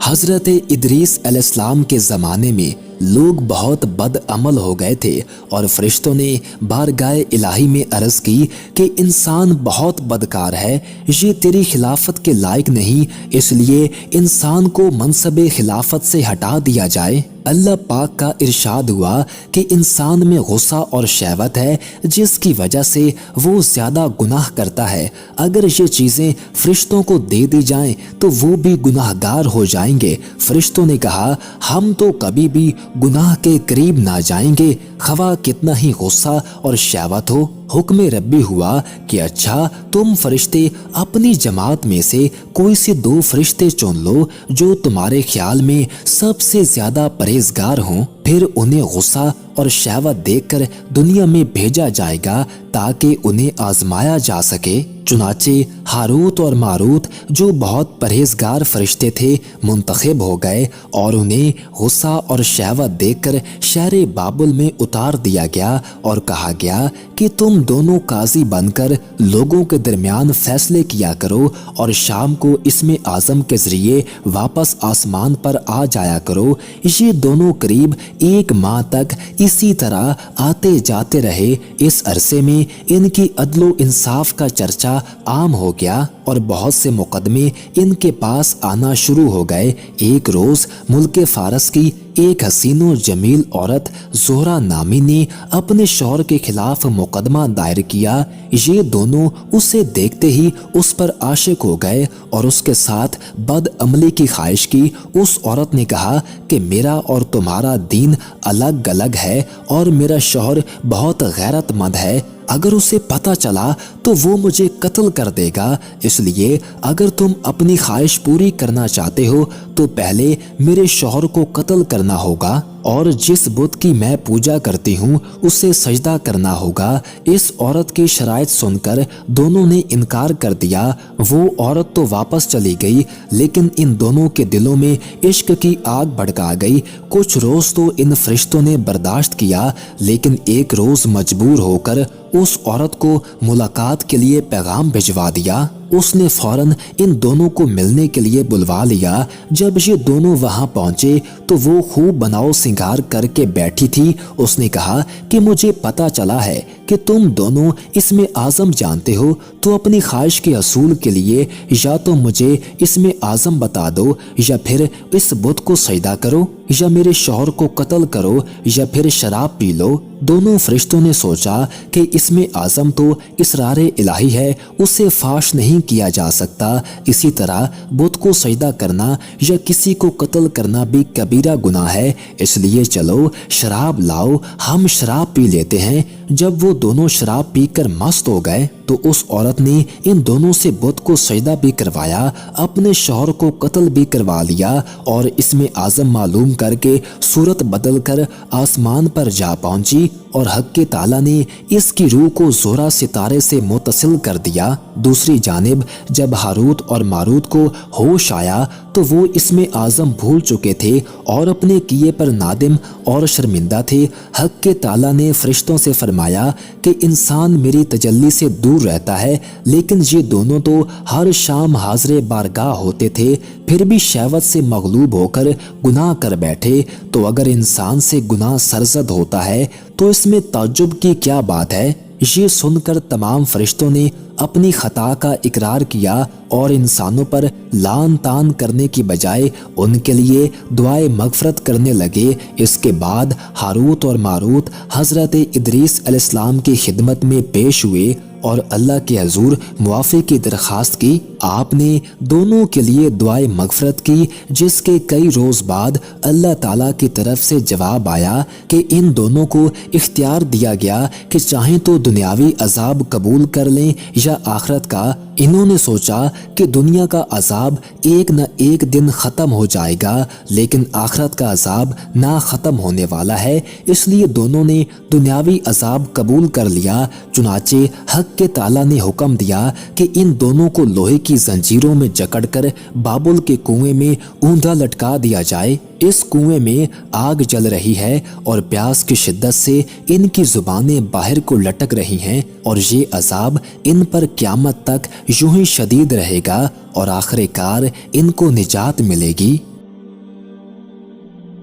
حضرت ادریس علیہ السلام کے زمانے میں لوگ بہت بد عمل ہو گئے تھے اور فرشتوں نے بارگاہ الہی میں عرض کی کہ انسان بہت بدکار ہے، یہ تیری خلافت کے لائق نہیں، اس لیے انسان کو منصب خلافت سے ہٹا دیا جائے۔ اللہ پاک کا ارشاد ہوا کہ انسان میں غصہ اور شہوت ہے جس کی وجہ سے وہ زیادہ گناہ کرتا ہے، اگر یہ چیزیں فرشتوں کو دے دی جائیں تو وہ بھی گناہ گار ہو جائیں گے۔ فرشتوں نے کہا ہم تو کبھی بھی گناہ کے قریب نہ جائیں گے، خواہ کتنا ہی غصہ اور شہوت ہو۔ حکم ربی ہوا کہ اچھا تم فرشتے اپنی جماعت میں سے کوئی سے 2 فرشتے چن لو جو تمہارے خیال میں سب سے زیادہ پرہیزگار ہوں، پھر انہیں غصہ اور شہوت دیکھ کر دنیا میں بھیجا جائے گا تاکہ انہیں آزمایا جا سکے۔ چنانچہ ہاروت اور ماروت جو بہت پرہیزگار فرشتے تھے منتخب ہو گئے اور انہیں غصہ اور شہوت دیکھ کر شہر بابل میں اتار دیا گیا اور کہا گیا کہ تم دونوں قاضی بن کر لوگوں کے درمیان فیصلے کیا کرو اور شام کو اسم اعظم کے ذریعے واپس آسمان پر آ جایا کرو۔ یہ دونوں قریب 1 ماہ تک اسی طرح آتے جاتے رہے۔ اس عرصے میں ان کی عدل و انصاف کا چرچا عام ہو گیا اور بہت سے مقدمے ان کے پاس آنا شروع ہو گئے۔ ایک روز ملک فارس کی ایک حسین و جمیل عورت زہرہ نامی نے اپنے شوہر کے خلاف مقدمہ دائر کیا۔ یہ دونوں اسے دیکھتے ہی اس پر عاشق ہو گئے اور اس کے ساتھ بد عملی کی خواہش کی۔ اس عورت نے کہا کہ میرا اور تمہارا دین الگ الگ ہے اور میرا شوہر بہت غیرت مند ہے، اگر اسے پتہ چلا تو وہ مجھے قتل کر دے گا، اس لیے اگر تم اپنی خواہش پوری کرنا چاہتے ہو تو پہلے میرے شوہر کو قتل کرنا ہوگا اور جس بت کی میں پوجا کرتی ہوں اسے سجدہ کرنا ہوگا۔ اس عورت کی شرائط سن کر دونوں نے انکار کر دیا۔ وہ عورت تو واپس چلی گئی لیکن ان دونوں کے دلوں میں عشق کی آگ بھڑکا گئی۔ کچھ روز تو ان فرشتوں نے برداشت کیا لیکن ایک روز مجبور ہو کر اس عورت کو ملاقات کے لیے پیغام بھجوا دیا۔ اس نے فوراً ان دونوں کو ملنے کے لیے بلوا لیا۔ جب یہ دونوں وہاں پہنچے تو وہ خوب بناؤ سنگار کر کے بیٹھی تھی۔ اس نے کہا کہ مجھے پتا چلا ہے کہ تم دونوں اسم اعظم جانتے ہو، تو اپنی خواہش کے حصول کے لیے یا تو مجھے اسم اعظم بتا دو یا پھر اس بت کو سجدہ کرو یا میرے شوہر کو قتل کرو یا پھر شراب پی لو۔ دونوں فرشتوں نے سوچا کہ اسم اعظم تو اسرار الہی ہے، اسے فاش نہیں کیا جا سکتا، اسی طرح بت کو سجدہ کرنا یا کسی کو قتل کرنا بھی کبیرہ گناہ ہے، اس لیے چلو شراب لاؤ، ہم شراب پی لیتے ہیں۔ جب وہ دونوں شراب پی کر مست ہو گئے تو اس عورت نے ان دونوں سے بت کو سجدہ بھی کروایا، اپنے شوہر کو قتل بھی کروا لیا اور اسم اعظم معلوم کر کے صورت بدل کر آسمان پر جا پہنچی اور حق کے تعالیٰ نے اس کی روح کو زہرہ ستارے سے متصل کر دیا۔ دوسری جانب جب ہاروت اور ماروت کو ہوش آیا تو وہ اسم اعظم بھول چکے تھے اور اپنے کیے پر نادم اور شرمندہ تھے۔ حق کے تعالیٰ نے فرشتوں سے فرمایا کہ انسان میری تجلی سے دور رہتا ہے، لیکن یہ دونوں تو ہر شام حاضر بارگاہ ہوتے تھے، پھر بھی شہوت سے مغلوب ہو کر گناہ کر بیٹھے، تو اگر انسان سے گناہ سرزد ہوتا ہے تو اس میں تعجب کی کیا بات ہے؟ یہ سن کر تمام فرشتوں نے اپنی خطا کا اقرار کیا اور انسانوں پر لعن طعن کرنے کی بجائے ان کے لیے دعائے مغفرت کرنے لگے۔ اس کے بعد ہاروت اور ماروت حضرت ادریس علیہ السلام کی خدمت میں پیش ہوئے اور اللہ کے حضور معافی کی درخواست کی۔ آپ نے دونوں کے لیے دعائے مغفرت کی، جس کے کئی روز بعد اللہ تعالیٰ کی طرف سے جواب آیا کہ ان دونوں کو اختیار دیا گیا کہ چاہیں تو دنیاوی عذاب قبول کر لیں یا آخرت کا۔ انہوں نے سوچا کہ دنیا کا عذاب ایک نہ ایک دن ختم ہو جائے گا، لیکن آخرت کا عذاب نہ ختم ہونے والا ہے، اس لیے دونوں نے دنیاوی عذاب قبول کر لیا۔ چنانچہ حق کے تعالیٰ نے حکم دیا کہ ان دونوں کو لوہے کی زنجیروں میں جکڑ کر بابل کے کنویں میں اوندا لٹکا دیا جائے۔ اس کنویں میں آگ جل رہی ہے اور پیاس کی شدت سے ان کی زبانیں باہر کو لٹک رہی ہیں، اور یہ عذاب ان پر قیامت تک یوں ہی شدید رہے گا اور آخر کار ان کو نجات ملے گی۔